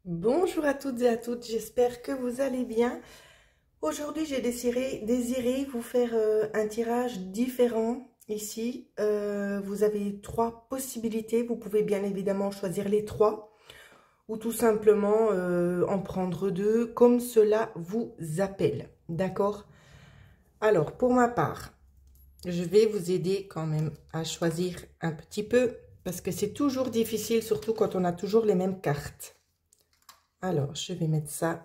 Bonjour à toutes et à toutes, j'espère que vous allez bien. Aujourd'hui, j'ai désiré vous faire un tirage différent ici. Vous avez trois possibilités, vous pouvez bien évidemment choisir les trois ou tout simplement en prendre deux comme cela vous appelle, d'accord? Alors, pour ma part, je vais vous aider quand même à choisir un petit peu parce que c'est toujours difficile, surtout quand on a toujours les mêmes cartes. Alors, je vais mettre ça.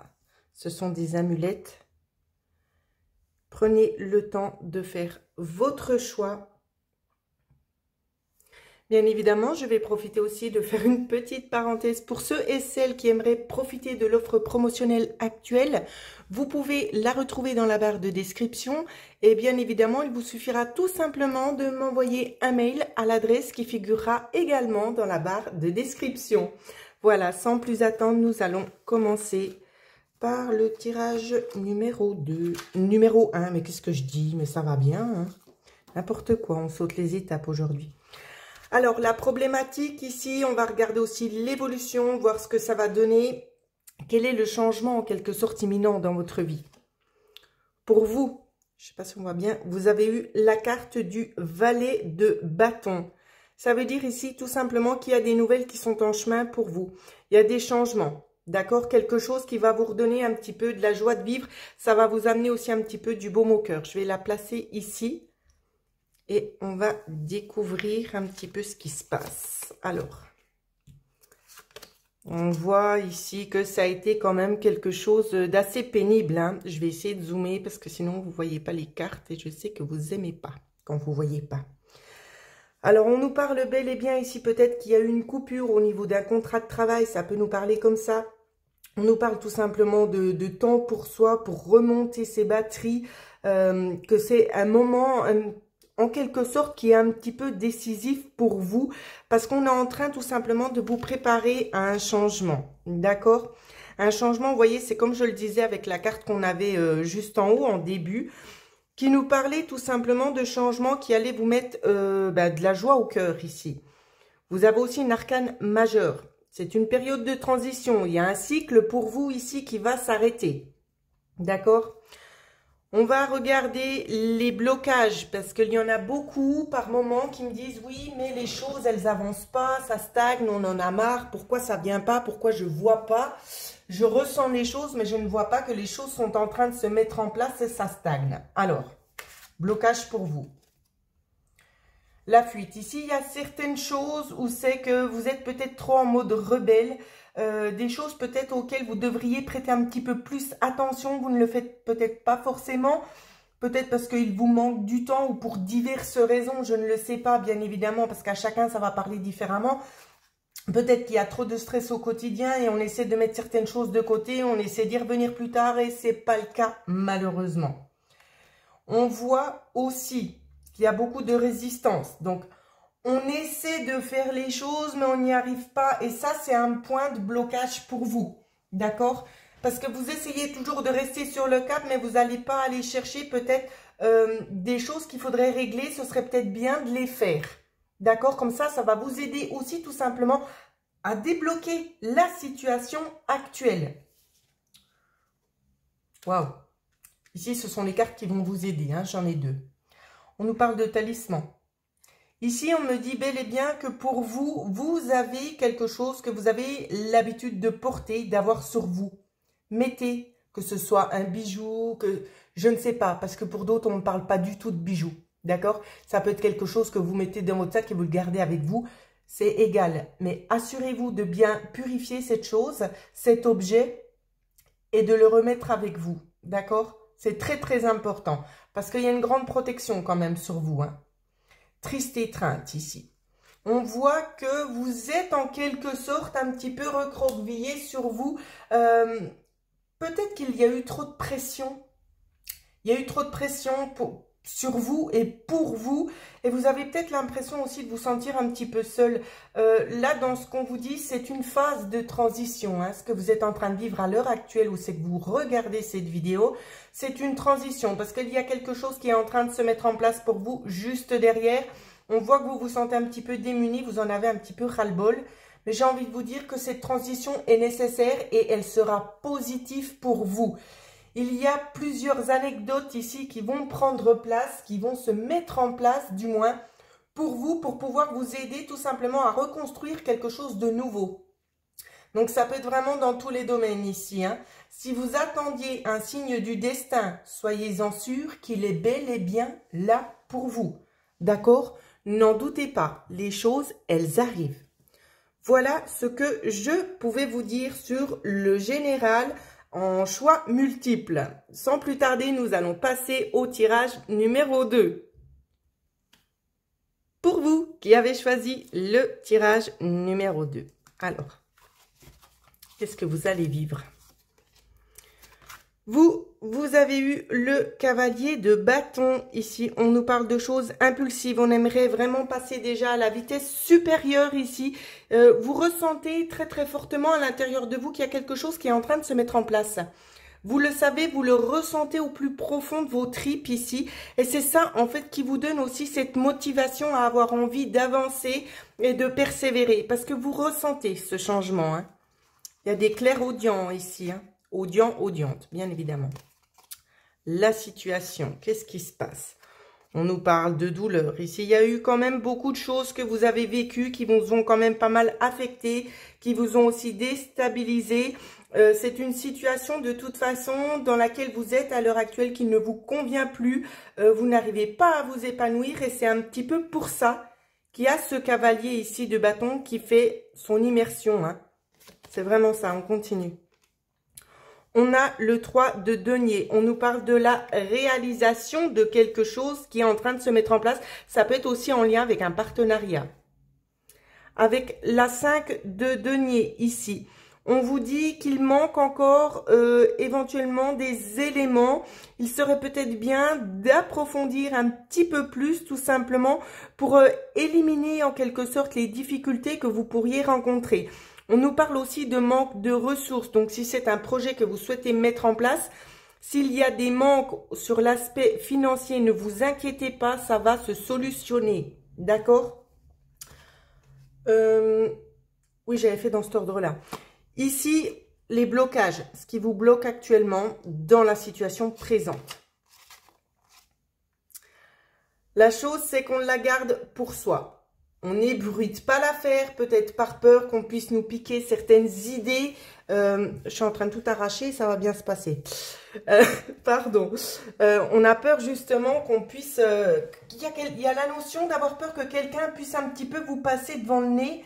Ce sont des amulettes. Prenez le temps de faire votre choix. Bien évidemment, je vais profiter aussi de faire une petite parenthèse pour ceux et celles qui aimeraient profiter de l'offre promotionnelle actuelle. Vous pouvez la retrouver dans la barre de description. Et bien évidemment, il vous suffira tout simplement de m'envoyer un mail à l'adresse qui figurera également dans la barre de description. Voilà, sans plus attendre, nous allons commencer par le tirage numéro 2. Numéro 1, mais qu'est-ce que je dis? Mais ça va bien, hein? N'importe quoi, on saute les étapes aujourd'hui. Alors, la problématique ici, on va regarder aussi l'évolution, voir ce que ça va donner. Quel est le changement en quelque sorte imminent dans votre vie? Pour vous, je ne sais pas si on voit bien, vous avez eu la carte du valet de bâton. Ça veut dire ici tout simplement qu'il y a des nouvelles qui sont en chemin pour vous. Il y a des changements, d'accord? Quelque chose qui va vous redonner un petit peu de la joie de vivre. Ça va vous amener aussi un petit peu du baume au cœur. Je vais la placer ici. Et on va découvrir un petit peu ce qui se passe. Alors, on voit ici que ça a été quand même quelque chose d'assez pénible, hein. Je vais essayer de zoomer parce que sinon vous ne voyez pas les cartes et je sais que vous n'aimez pas quand vous ne voyez pas. Alors, on nous parle bel et bien ici peut-être qu'il y a eu une coupure au niveau d'un contrat de travail. Ça peut nous parler comme ça. On nous parle tout simplement de temps pour soi, pour remonter ses batteries, que c'est un moment... en quelque sorte qui est un petit peu décisif pour vous parce qu'on est en train tout simplement de vous préparer à un changement, d'accord? Un changement, vous voyez, c'est comme je le disais avec la carte qu'on avait juste en haut, en début, qui nous parlait tout simplement de changements qui allaient vous mettre de la joie au cœur ici. Vous avez aussi une arcane majeure. C'est une période de transition. Il y a un cycle pour vous ici qui va s'arrêter, d'accord? On va regarder les blocages parce qu'il y en a beaucoup par moment qui me disent oui, mais les choses, elles avancent pas, ça stagne, on en a marre, pourquoi ça vient pas, pourquoi je vois pas, je ressens les choses, mais je ne vois pas que les choses sont en train de se mettre en place et ça stagne. Alors, blocage pour vous. La fuite. Ici, il y a certaines choses où c'est que vous êtes peut-être trop en mode rebelle. Des choses peut-être auxquelles vous devriez prêter un petit peu plus attention. Vous ne le faites peut-être pas forcément. Peut-être parce qu'il vous manque du temps ou pour diverses raisons. Je ne le sais pas, bien évidemment, parce qu'à chacun, ça va parler différemment. Peut-être qu'il y a trop de stress au quotidien et on essaie de mettre certaines choses de côté. On essaie d'y revenir plus tard et ce n'est pas le cas, malheureusement. On voit aussi qu'il y a beaucoup de résistance. Donc, on essaie de faire les choses, mais on n'y arrive pas. Et ça, c'est un point de blocage pour vous. D'accord? Parce que vous essayez toujours de rester sur le cap, mais vous n'allez pas aller chercher peut-être des choses qu'il faudrait régler. Ce serait peut-être bien de les faire. D'accord? Comme ça va vous aider aussi tout simplement à débloquer la situation actuelle. Waouh! Ici, ce sont les cartes qui vont vous aider. Hein, j'en ai deux. On nous parle de talisman. Ici, on me dit bel et bien que pour vous, vous avez quelque chose que vous avez l'habitude de porter, d'avoir sur vous. Mettez, que ce soit un bijou, que je ne sais pas, parce que pour d'autres, on ne parle pas du tout de bijoux. D'accord? Ça peut être quelque chose que vous mettez dans votre sac et vous le gardez avec vous. C'est égal. Mais assurez-vous de bien purifier cette chose, cet objet, et de le remettre avec vous. D'accord? C'est très, très important. Parce qu'il y a une grande protection quand même sur vous, hein. Triste étreinte ici. On voit que vous êtes en quelque sorte un petit peu recroquevillé sur vous. Peut-être qu'il y a eu trop de pression. Il y a eu trop de pression sur vous et pour vous. Et vous avez peut-être l'impression aussi de vous sentir un petit peu seul. Là, dans ce qu'on vous dit, c'est une phase de transition. Hein. Ce que vous êtes en train de vivre à l'heure actuelle où c'est que vous regardez cette vidéo, c'est une transition. Parce qu'il y a quelque chose qui est en train de se mettre en place pour vous juste derrière. On voit que vous vous sentez un petit peu démuni, vous en avez un petit peu ras-le-bol. mais j'ai envie de vous dire que cette transition est nécessaire et elle sera positive pour vous. Il y a plusieurs anecdotes ici qui vont prendre place, qui vont se mettre en place du moins pour vous, pour pouvoir vous aider tout simplement à reconstruire quelque chose de nouveau. Donc ça peut être vraiment dans tous les domaines ici, hein. Si vous attendiez un signe du destin, soyez-en sûr qu'il est bel et bien là pour vous. D'accord? N'en doutez pas, les choses, elles arrivent. Voilà ce que je pouvais vous dire sur le général en choix multiples. Sans plus tarder, nous allons passer au tirage numéro 2. Pour vous qui avez choisi le tirage numéro 2. Alors, qu'est-ce que vous allez vivre? Vous avez eu le cavalier de bâton ici. On nous parle de choses impulsives. On aimerait vraiment passer déjà à la vitesse supérieure ici. Vous ressentez très très fortement à l'intérieur de vous qu'il y a quelque chose qui est en train de se mettre en place. Vous le savez, vous le ressentez au plus profond de vos tripes ici. Et c'est ça en fait qui vous donne aussi cette motivation à avoir envie d'avancer et de persévérer. Parce que vous ressentez ce changement, hein. Il y a des clairaudients ici, hein. Audiente, bien évidemment. La situation, qu'est-ce qui se passe? On nous parle de douleur. Ici, il y a eu quand même beaucoup de choses que vous avez vécues, qui vous ont quand même pas mal affecté, qui vous ont aussi déstabilisé. C'est une situation de toute façon dans laquelle vous êtes à l'heure actuelle qui ne vous convient plus. Vous n'arrivez pas à vous épanouir et c'est un petit peu pour ça qu'il y a ce cavalier ici de bâton qui fait son immersion, hein. C'est vraiment ça, on continue. On a le 3 de denier. On nous parle de la réalisation de quelque chose qui est en train de se mettre en place. Ça peut être aussi en lien avec un partenariat. Avec la 5 de denier ici, on vous dit qu'il manque encore éventuellement des éléments. Il serait peut-être bien d'approfondir un petit peu plus tout simplement pour éliminer en quelque sorte les difficultés que vous pourriez rencontrer. On nous parle aussi de manque de ressources. Donc, si c'est un projet que vous souhaitez mettre en place, s'il y a des manques sur l'aspect financier, ne vous inquiétez pas, ça va se solutionner. D'accord? Oui, j'avais fait dans cet ordre-là. Ici, les blocages, ce qui vous bloque actuellement dans la situation présente. La chose, c'est qu'on la garde pour soi. On n'ébruite pas l'affaire, peut-être par peur qu'on puisse nous piquer certaines idées. Je suis en train de tout arracher, ça va bien se passer. Pardon. On a peur justement qu'on puisse... il y a la notion d'avoir peur que quelqu'un puisse un petit peu vous passer devant le nez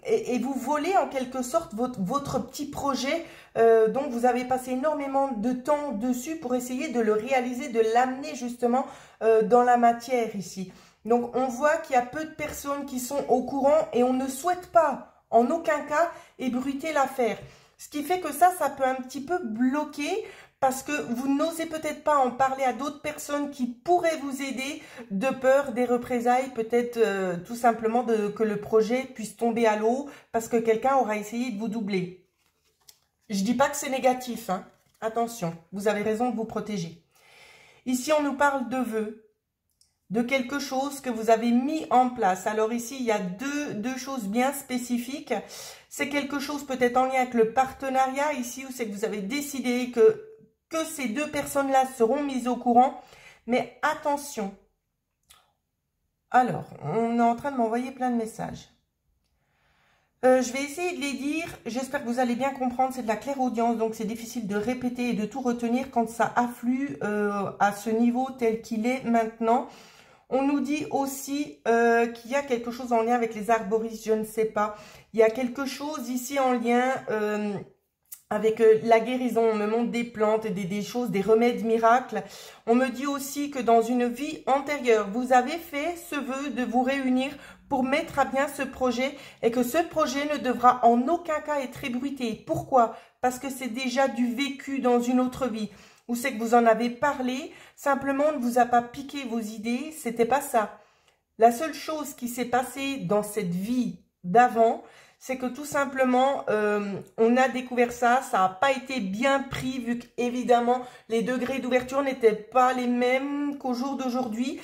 et vous voler en quelque sorte votre petit projet dont vous avez passé énormément de temps dessus pour essayer de le réaliser, de l'amener justement dans la matière ici. Donc, on voit qu'il y a peu de personnes qui sont au courant et on ne souhaite pas, en aucun cas, ébruiter l'affaire. Ce qui fait que ça peut un petit peu bloquer parce que vous n'osez peut-être pas en parler à d'autres personnes qui pourraient vous aider de peur des représailles, peut-être tout simplement que le projet puisse tomber à l'eau parce que quelqu'un aura essayé de vous doubler. Je dis pas que c'est négatif, hein. Attention, vous avez raison de vous protéger. Ici, on nous parle de vœux, de quelque chose que vous avez mis en place. Alors ici, il y a deux choses bien spécifiques. C'est quelque chose peut-être en lien avec le partenariat ici, où c'est que vous avez décidé que ces deux personnes-là seront mises au courant. Mais attention. Alors, on est en train de m'envoyer plein de messages. Je vais essayer de les dire. J'espère que vous allez bien comprendre. C'est de la clairaudience, donc c'est difficile de répéter et de tout retenir quand ça afflue à ce niveau tel qu'il est maintenant. On nous dit aussi qu'il y a quelque chose en lien avec les arboristes, je ne sais pas. Il y a quelque chose ici en lien avec la guérison. On me montre des plantes, des choses, des remèdes miracles. On me dit aussi que dans une vie antérieure, vous avez fait ce vœu de vous réunir pour mettre à bien ce projet et que ce projet ne devra en aucun cas être ébruité. Pourquoi? Parce que c'est déjà du vécu dans une autre vie. Ou c'est que vous en avez parlé, simplement on ne vous a pas piqué vos idées, c'était pas ça. La seule chose qui s'est passée dans cette vie d'avant, c'est que tout simplement, on a découvert ça, ça n'a pas été bien pris, vu qu'évidemment, les degrés d'ouverture n'étaient pas les mêmes qu'au jour d'aujourd'hui.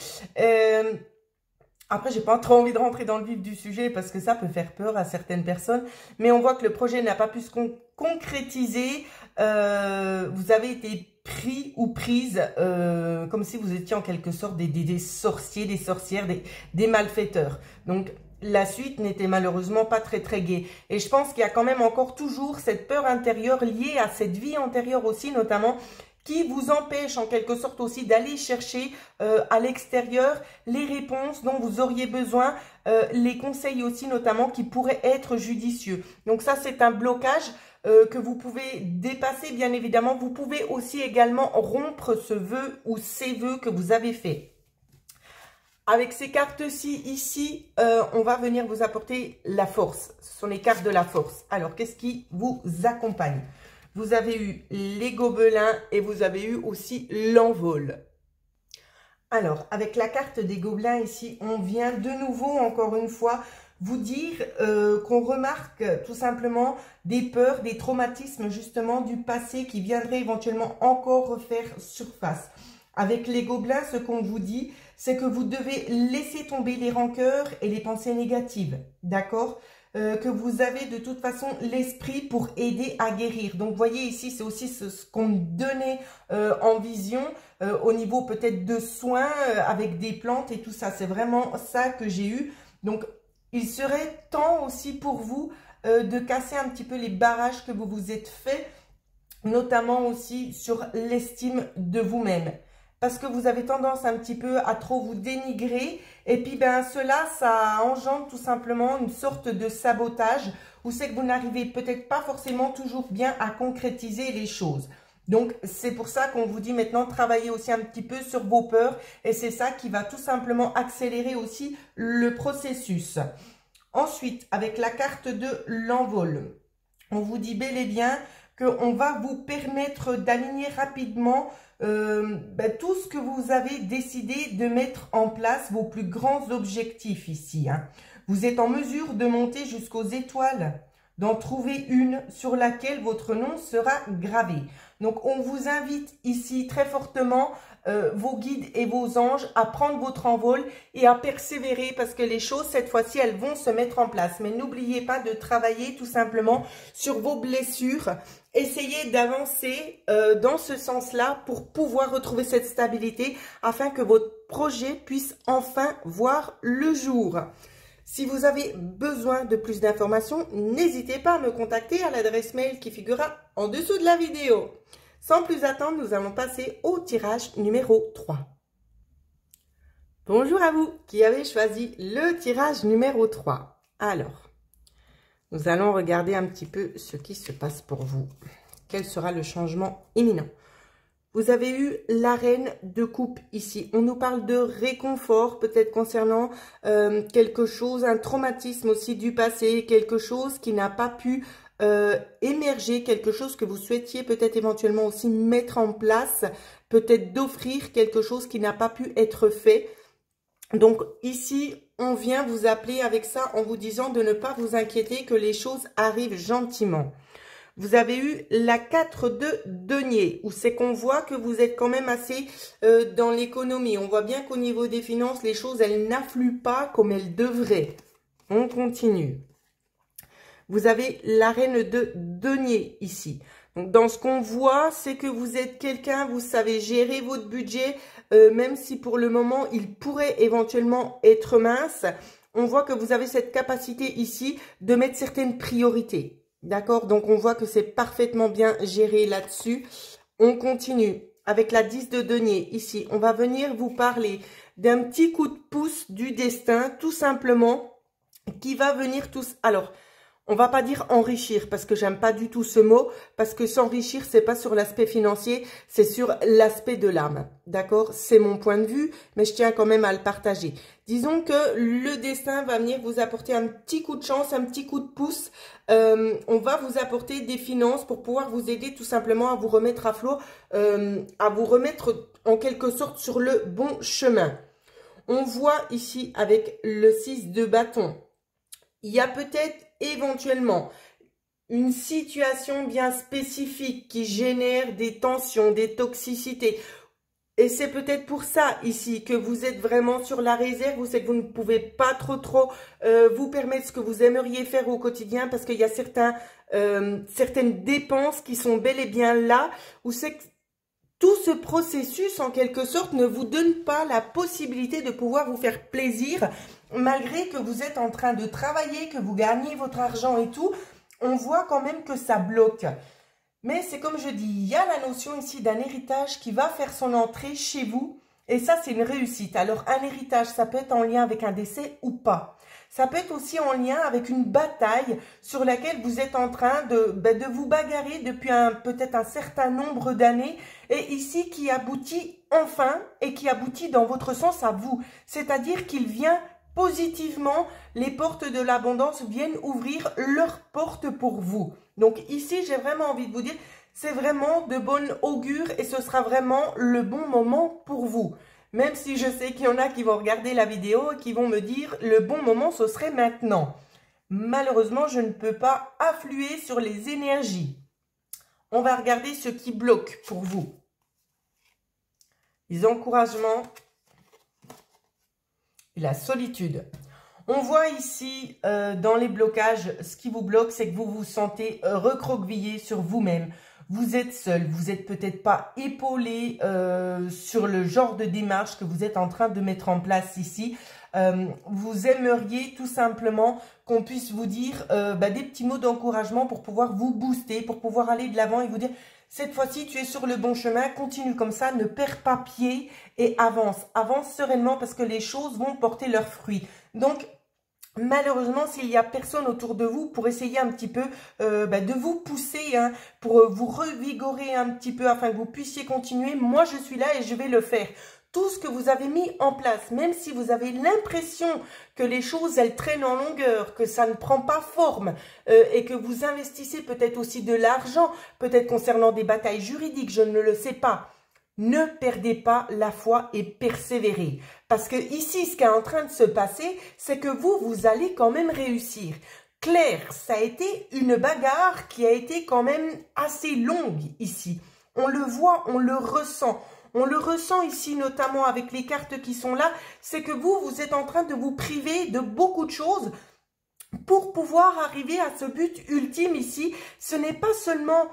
Après, j'ai pas trop envie de rentrer dans le vif du sujet parce que ça peut faire peur à certaines personnes. Mais on voit que le projet n'a pas pu se concrétiser. Vous avez été pris ou prise comme si vous étiez en quelque sorte des sorciers, des sorcières, des malfaiteurs. Donc, la suite n'était malheureusement pas très gaie. Et je pense qu'il y a quand même encore toujours cette peur intérieure liée à cette vie antérieure aussi, notamment, qui vous empêche en quelque sorte aussi d'aller chercher à l'extérieur les réponses dont vous auriez besoin, les conseils aussi notamment qui pourraient être judicieux. Donc ça, c'est un blocage que vous pouvez dépasser, bien évidemment. Vous pouvez aussi également rompre ce vœu ou ces vœux que vous avez fait. Avec ces cartes-ci, ici, on va venir vous apporter la force. Ce sont les cartes de la force. Alors, qu'est-ce qui vous accompagne? Vous avez eu les gobelins et vous avez eu aussi l'envol. Alors, avec la carte des gobelins ici, on vient de nouveau, encore une fois, vous dire qu'on remarque tout simplement des peurs, des traumatismes justement du passé qui viendraient éventuellement encore refaire surface. Avec les gobelins, ce qu'on vous dit, c'est que vous devez laisser tomber les rancœurs et les pensées négatives, d'accord? Que vous avez de toute façon l'esprit pour aider à guérir. Donc, vous voyez ici, c'est aussi ce qu'on me donnait en vision au niveau peut-être de soins avec des plantes et tout ça. C'est vraiment ça que j'ai eu. Donc, il serait temps aussi pour vous de casser un petit peu les barrages que vous vous êtes fait, notamment aussi sur l'estime de vous-même. Parce que vous avez tendance un petit peu à trop vous dénigrer. Et puis, ben, cela, ça engendre tout simplement une sorte de sabotage où c'est que vous n'arrivez peut-être pas forcément toujours bien à concrétiser les choses. Donc, c'est pour ça qu'on vous dit maintenant, travaillez aussi un petit peu sur vos peurs. Et c'est ça qui va tout simplement accélérer aussi le processus. Ensuite, avec la carte de l'envol, on vous dit bel et bien qu'on va vous permettre d'aligner rapidement tout ce que vous avez décidé de mettre en place, vos plus grands objectifs ici. Hein. Vous êtes en mesure de monter jusqu'aux étoiles, d'en trouver une sur laquelle votre nom sera gravé. Donc, on vous invite ici très fortement, vos guides et vos anges, à prendre votre envol et à persévérer parce que les choses, cette fois-ci, elles vont se mettre en place. Mais n'oubliez pas de travailler tout simplement sur vos blessures. Essayez d'avancer dans ce sens-là pour pouvoir retrouver cette stabilité afin que votre projet puisse enfin voir le jour. Si vous avez besoin de plus d'informations, n'hésitez pas à me contacter à l'adresse mail qui figurera en dessous de la vidéo. Sans plus attendre, nous allons passer au tirage numéro 3. Bonjour à vous qui avez choisi le tirage numéro 3. Alors, nous allons regarder un petit peu ce qui se passe pour vous. Quel sera le changement imminent? Vous avez eu la reine de coupe ici. On nous parle de réconfort, peut-être concernant quelque chose, un traumatisme aussi du passé, quelque chose qui n'a pas pu émerger, quelque chose que vous souhaitiez peut-être éventuellement aussi mettre en place, peut-être d'offrir quelque chose qui n'a pas pu être fait. Donc ici, on vient vous appeler avec ça en vous disant de ne pas vous inquiéter, que les choses arrivent gentiment. Vous avez eu la 4 de denier, où c'est qu'on voit que vous êtes quand même assez dans l'économie. On voit bien qu'au niveau des finances, les choses, elles n'affluent pas comme elles devraient. On continue. Vous avez la reine de denier ici. Donc, dans ce qu'on voit, c'est que vous êtes quelqu'un, vous savez gérer votre budget, même si pour le moment, il pourrait éventuellement être mince. On voit que vous avez cette capacité ici de mettre certaines priorités. D'accord? Donc, on voit que c'est parfaitement bien géré là-dessus. On continue avec la 10 de denier. Ici, on va venir vous parler d'un petit coup de pouce du destin, tout simplement, qui va venir tous... Alors, on va pas dire enrichir parce que j'aime pas du tout ce mot, parce que s'enrichir, c'est pas sur l'aspect financier, c'est sur l'aspect de l'âme. D'accord? C'est mon point de vue, mais je tiens quand même à le partager. Disons que le destin va venir vous apporter un petit coup de chance, un petit coup de pouce. On va vous apporter des finances pour pouvoir vous aider tout simplement à vous remettre à flot, à vous remettre en quelque sorte sur le bon chemin. On voit ici avec le 6 de bâton, il y a peut-être éventuellement une situation bien spécifique qui génère des tensions, des toxicités, Et c'est peut-être pour ça ici que vous êtes vraiment sur la réserve, vous savez que vous ne pouvez pas trop vous permettre ce que vous aimeriez faire au quotidien parce qu'il y a certaines dépenses qui sont bel et bien là, où c'est que tout ce processus en quelque sorte ne vous donne pas la possibilité de pouvoir vous faire plaisir malgré que vous êtes en train de travailler, que vous gagnez votre argent et tout, on voit quand même que ça bloque. Mais c'est comme je dis, il y a la notion ici d'un héritage qui va faire son entrée chez vous. Et ça, c'est une réussite. Alors, un héritage, ça peut être en lien avec un décès ou pas. Ça peut être aussi en lien avec une bataille sur laquelle vous êtes en train de vous bagarrer depuis peut-être un certain nombre d'années. Et ici, qui aboutit enfin et qui aboutit dans votre sens à vous. C'est-à-dire qu'il vient positivement, les portes de l'abondance viennent ouvrir leurs portes pour vous. Donc ici, j'ai vraiment envie de vous dire, c'est vraiment de bon augure et ce sera vraiment le bon moment pour vous. Même si je sais qu'il y en a qui vont regarder la vidéo et qui vont me dire, le bon moment, ce serait maintenant. Malheureusement, je ne peux pas affluer sur les énergies. On va regarder ce qui bloque pour vous. Les encouragements et la solitude. On voit ici, dans les blocages, ce qui vous bloque, c'est que vous vous sentez recroquevillé sur vous-même. Vous êtes seul, vous n'êtes peut-être pas épaulé sur le genre de démarche que vous êtes en train de mettre en place ici. Vous aimeriez tout simplement qu'on puisse vous dire des petits mots d'encouragement pour pouvoir vous booster, pour pouvoir aller de l'avant et vous dire cette fois-ci tu es sur le bon chemin, continue comme ça, ne perds pas pied et avance. Avance sereinement parce que les choses vont porter leurs fruits. Donc, malheureusement, s'il n'y a personne autour de vous pour essayer un petit peu de vous pousser, hein, pour vous revigorer un petit peu afin que vous puissiez continuer, moi je suis là et je vais le faire. Tout ce que vous avez mis en place, même si vous avez l'impression que les choses, elles traînent en longueur, que ça ne prend pas forme et que vous investissez peut-être aussi de l'argent, peut-être concernant des batailles juridiques, je ne le sais pas. Ne perdez pas la foi et persévérez. Parce que ici, ce qui est en train de se passer, c'est que vous allez quand même réussir. Claire, ça a été une bagarre qui a été quand même assez longue ici. On le voit, on le ressent. On le ressent ici, notamment avec les cartes qui sont là. C'est que vous êtes en train de vous priver de beaucoup de choses pour pouvoir arriver à ce but ultime ici. Ce n'est pas seulement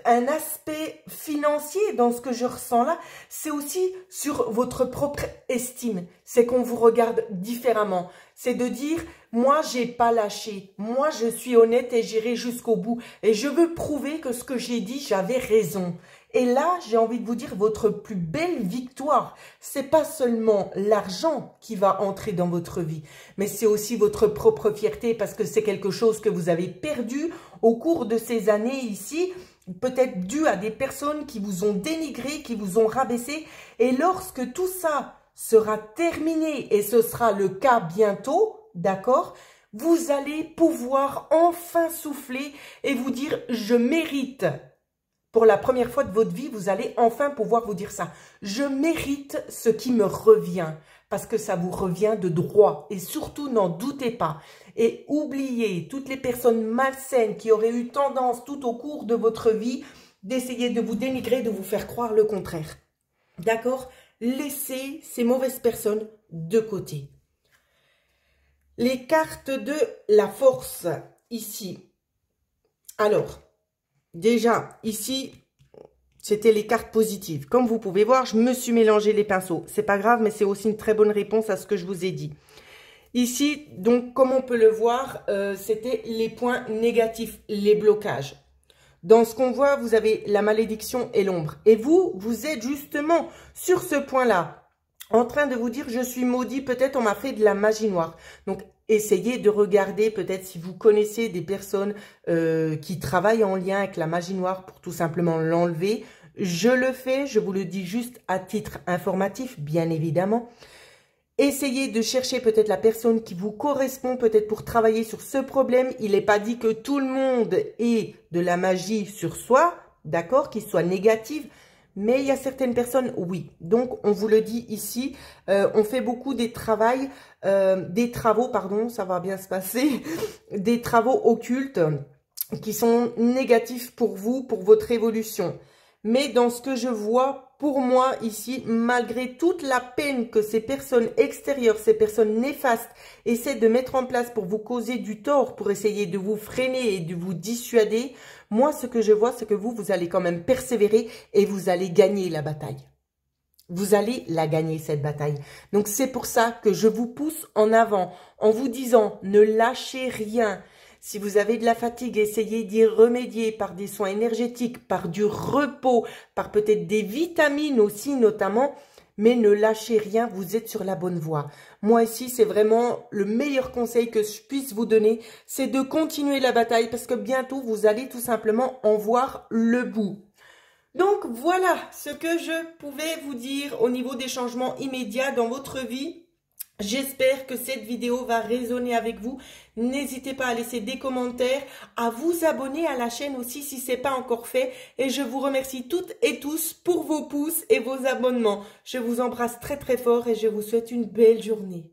un aspect financier dans ce que je ressens là, c'est aussi sur votre propre estime. C'est qu'on vous regarde différemment. C'est de dire, moi, j'ai pas lâché. Moi, je suis honnête et j'irai jusqu'au bout. Et je veux prouver que ce que j'ai dit, j'avais raison. Et là, j'ai envie de vous dire, votre plus belle victoire, c'est pas seulement l'argent qui va entrer dans votre vie, mais c'est aussi votre propre fierté parce que c'est quelque chose que vous avez perdu au cours de ces années ici, peut-être dû à des personnes qui vous ont dénigré, qui vous ont rabaissé. Et lorsque tout ça sera terminé, et ce sera le cas bientôt, d'accord ? Vous allez pouvoir enfin souffler et vous dire « je mérite ». Pour la première fois de votre vie, vous allez enfin pouvoir vous dire ça. Je mérite ce qui me revient parce que ça vous revient de droit. Et surtout, n'en doutez pas. Et oubliez toutes les personnes malsaines qui auraient eu tendance tout au cours de votre vie d'essayer de vous dénigrer, de vous faire croire le contraire. D'accord ? Laissez ces mauvaises personnes de côté. Les cartes de la force ici. Alors, déjà, ici, c'était les cartes positives. Comme vous pouvez voir, je me suis mélangé les pinceaux. C'est pas grave, mais c'est aussi une très bonne réponse à ce que je vous ai dit. Ici, donc, comme on peut le voir, c'était les points négatifs, les blocages. Dans ce qu'on voit, vous avez la malédiction et l'ombre. Et vous êtes justement sur ce point-là, en train de vous dire, je suis maudit, peut-être on m'a fait de la magie noire. Donc, essayez de regarder, peut-être si vous connaissez des personnes qui travaillent en lien avec la magie noire pour tout simplement l'enlever. Je le fais, je vous le dis juste à titre informatif, bien évidemment. Essayez de chercher peut-être la personne qui vous correspond, peut-être pour travailler sur ce problème. Il n'est pas dit que tout le monde ait de la magie sur soi, d'accord, qu'il soit négative. Mais il y a certaines personnes, oui. Donc, on vous le dit ici, on fait beaucoup des travaux, ça va bien se passer, des travaux occultes qui sont négatifs pour vous, pour votre évolution. Mais dans ce que je vois, pour moi ici, malgré toute la peine que ces personnes extérieures, ces personnes néfastes essaient de mettre en place pour vous causer du tort, pour essayer de vous freiner et de vous dissuader, moi ce que je vois, c'est que vous allez quand même persévérer et vous allez gagner la bataille. Vous allez la gagner, cette bataille. Donc, c'est pour ça que je vous pousse en avant en vous disant ne lâchez rien. Si vous avez de la fatigue, essayez d'y remédier par des soins énergétiques, par du repos, par peut-être des vitamines aussi notamment. Mais ne lâchez rien, vous êtes sur la bonne voie. Moi ici, c'est vraiment le meilleur conseil que je puisse vous donner, c'est de continuer la bataille parce que bientôt, vous allez tout simplement en voir le bout. Donc voilà ce que je pouvais vous dire au niveau des changements immédiats dans votre vie. J'espère que cette vidéo va résonner avec vous. N'hésitez pas à laisser des commentaires, à vous abonner à la chaîne aussi si ce n'est pas encore fait. Et je vous remercie toutes et tous pour vos pouces et vos abonnements. Je vous embrasse très très fort et je vous souhaite une belle journée.